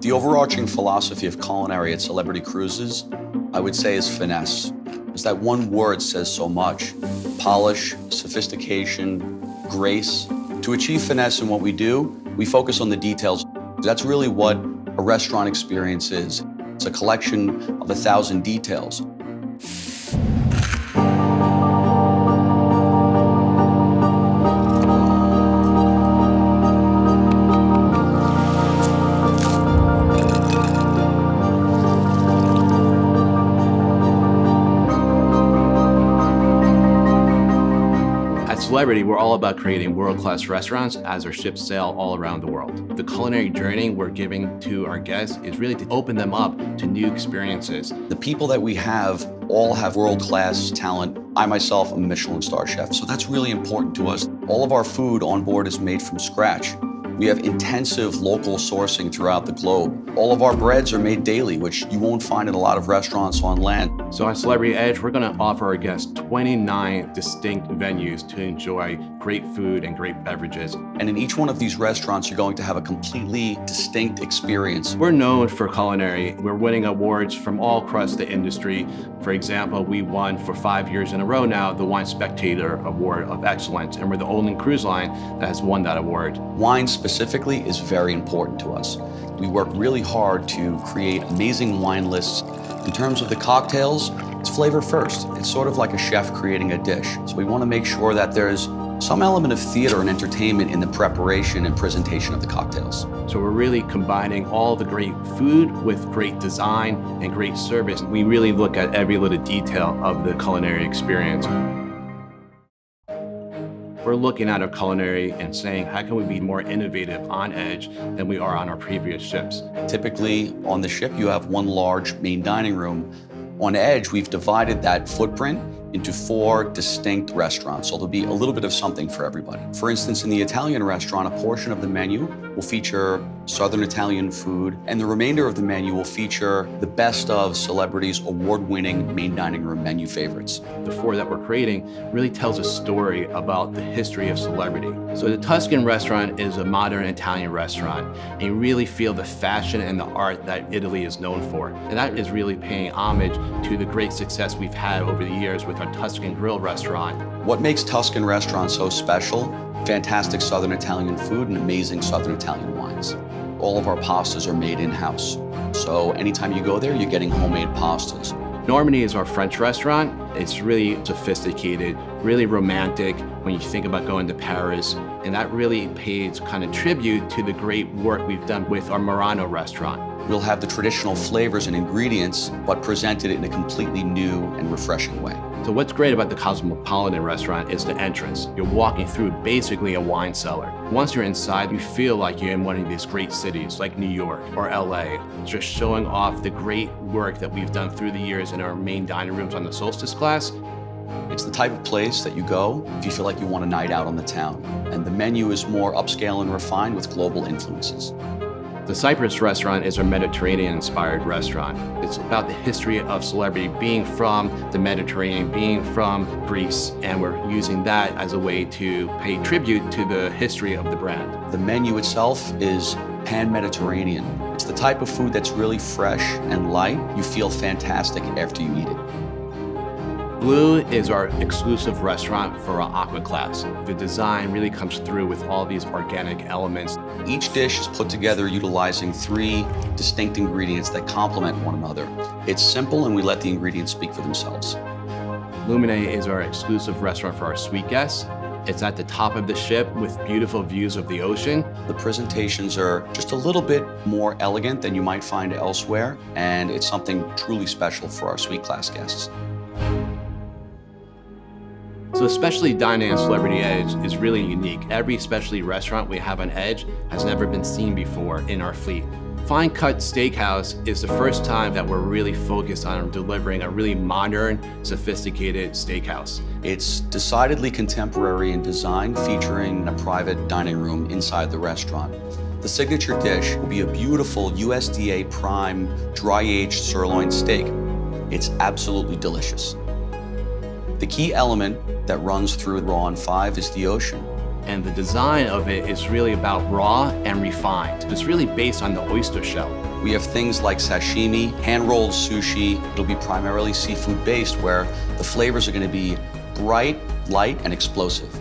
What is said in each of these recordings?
The overarching philosophy of culinary at Celebrity Cruises, I would say, is finesse. Because that one word says so much. Polish, sophistication, grace. To achieve finesse in what we do, we focus on the details. That's really what a restaurant experience is. It's a collection of 1,000 details. Celebrity, we're all about creating world-class restaurants as our ships sail all around the world. The culinary journey we're giving to our guests is really to open them up to new experiences. The people that we have all have world-class talent. I myself am a Michelin star chef, so that's really important to us. All of our food on board is made from scratch. We have intensive local sourcing throughout the globe. All of our breads are made daily, which you won't find in a lot of restaurants on land. So on Celebrity Edge, we're going to offer our guests 29 distinct venues to enjoy great food and great beverages. And in each one of these restaurants, you're going to have a completely distinct experience. We're known for culinary. We're winning awards from all across the industry. For example, we won for 5 years in a row now the Wine Spectator Award of Excellence, and we're the only cruise line that has won that award. Wine specifically is very important to us. We work really hard to create amazing wine lists. In terms of the cocktails, it's flavor first. It's sort of like a chef creating a dish. So we want to make sure that there's some element of theater and entertainment in the preparation and presentation of the cocktails. So we're really combining all the great food with great design and great service. We really look at every little detail of the culinary experience. We're looking at our culinary and saying, how can we be more innovative on Edge than we are on our previous ships? Typically, on the ship, you have one large main dining room. On Edge, we've divided that footprint into 4 distinct restaurants, so there'll be a little bit of something for everybody. For instance, in the Italian restaurant, a portion of the menu will feature Southern Italian food, and the remainder of the menu will feature the best of Celebrity's award-winning main dining room menu favorites. The 4 that we're creating really tells a story about the history of Celebrity. So the Tuscan restaurant is a modern Italian restaurant, and you really feel the fashion and the art that Italy is known for. And that is really paying homage to the great success we've had over the years with our Tuscan Grill restaurant. What makes Tuscan restaurants so special? Fantastic Southern Italian food and amazing Southern Italian wines. All of our pastas are made in-house. So anytime you go there, you're getting homemade pastas. Normandy is our French restaurant. It's really sophisticated, really romantic when you think about going to Paris. And that really pays kind of tribute to the great work we've done with our Murano restaurant. We'll have the traditional flavors and ingredients, but presented in a completely new and refreshing way. So what's great about the Cosmopolitan restaurant is the entrance. You're walking through basically a wine cellar. Once you're inside, you feel like you're in one of these great cities like New York or LA, just showing off the great work that we've done through the years in our main dining rooms on the Solstice class. It's the type of place that you go if you feel like you want a night out on the town. And the menu is more upscale and refined with global influences. The Cyprus restaurant is our Mediterranean-inspired restaurant. It's about the history of Celebrity being from the Mediterranean, being from Greece, and we're using that as a way to pay tribute to the history of the brand. The menu itself is pan-Mediterranean. It's the type of food that's really fresh and light. You feel fantastic after you eat it. Blue is our exclusive restaurant for our aqua class. The design really comes through with all these organic elements. Each dish is put together utilizing 3 distinct ingredients that complement one another. It's simple and we let the ingredients speak for themselves. Lumine is our exclusive restaurant for our suite guests. It's at the top of the ship with beautiful views of the ocean. The presentations are just a little bit more elegant than you might find elsewhere, and it's something truly special for our suite class guests. So especially dining on Celebrity Edge is really unique. Every specialty restaurant we have on Edge has never been seen before in our fleet. Fine Cut Steakhouse is the first time that we're really focused on delivering a really modern, sophisticated steakhouse. It's decidedly contemporary in design, featuring a private dining room inside the restaurant. The signature dish will be a beautiful USDA prime, dry-aged sirloin steak. It's absolutely delicious. The key element that runs through Raw on 5 is the ocean. And the design of it is really about raw and refined. It's really based on the oyster shell. We have things like sashimi, hand-rolled sushi. It'll be primarily seafood-based, where the flavors are going to be bright, light, and explosive.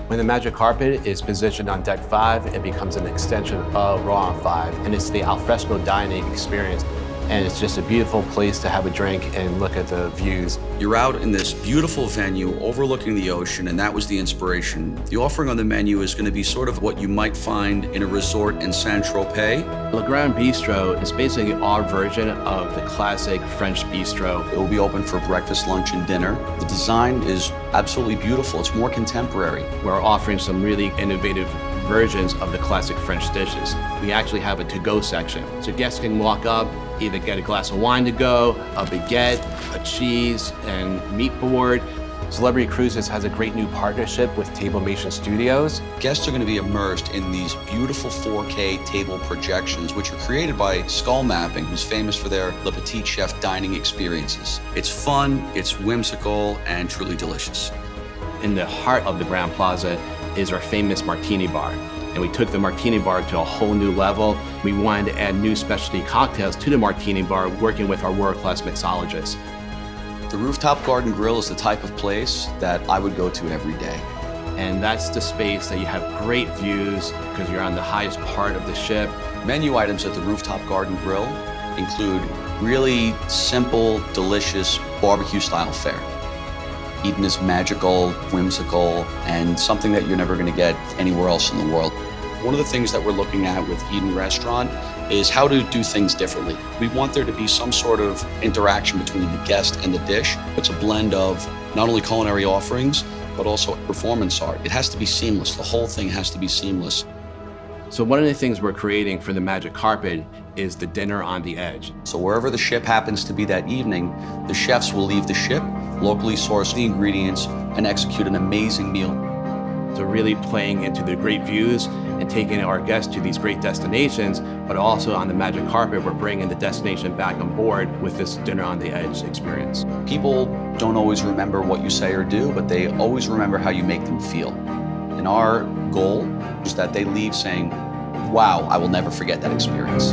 When the magic carpet is positioned on deck 5, it becomes an extension of Raw on 5, and it's the alfresco dining experience. And it's just a beautiful place to have a drink and look at the views. You're out in this beautiful venue overlooking the ocean, and that was the inspiration. The offering on the menu is going to be sort of what you might find in a resort in Saint-Tropez. Le Grand Bistro is basically our version of the classic French bistro. It will be open for breakfast, lunch, and dinner. The design is absolutely beautiful. It's more contemporary. We're offering some really innovative versions of the classic French dishes. We actually have a to-go section. So guests can walk up, either get a glass of wine to go, a baguette, a cheese, and meat board. Celebrity Cruises has a great new partnership with Tablemation Studios. Guests are going to be immersed in these beautiful 4K table projections, which are created by Skull Mapping, who's famous for their Le Petit Chef dining experiences. It's fun, it's whimsical, and truly delicious. In the heart of the Grand Plaza is our famous martini bar. And we took the martini bar to a whole new level. We wanted to add new specialty cocktails to the martini bar, working with our world-class mixologists. The rooftop garden grill is the type of place that I would go to every day. And that's the space that you have great views because you're on the highest part of the ship. Menu items at the rooftop garden grill include really simple, delicious barbecue-style fare. Eden is magical, whimsical, and something that you're never going to get anywhere else in the world. One of the things that we're looking at with Eden Restaurant is how to do things differently. We want there to be some sort of interaction between the guest and the dish. It's a blend of not only culinary offerings, but also performance art. It has to be seamless. The whole thing has to be seamless. So one of the things we're creating for the magic carpet is the dinner on the edge. So wherever the ship happens to be that evening, the chefs will leave the ship, locally source the ingredients, and execute an amazing meal. So really playing into the great views and taking our guests to these great destinations, but also on the magic carpet, we're bringing the destination back on board with this dinner on the edge experience. People don't always remember what you say or do, but they always remember how you make them feel. And our goal is that they leave saying, wow, I will never forget that experience.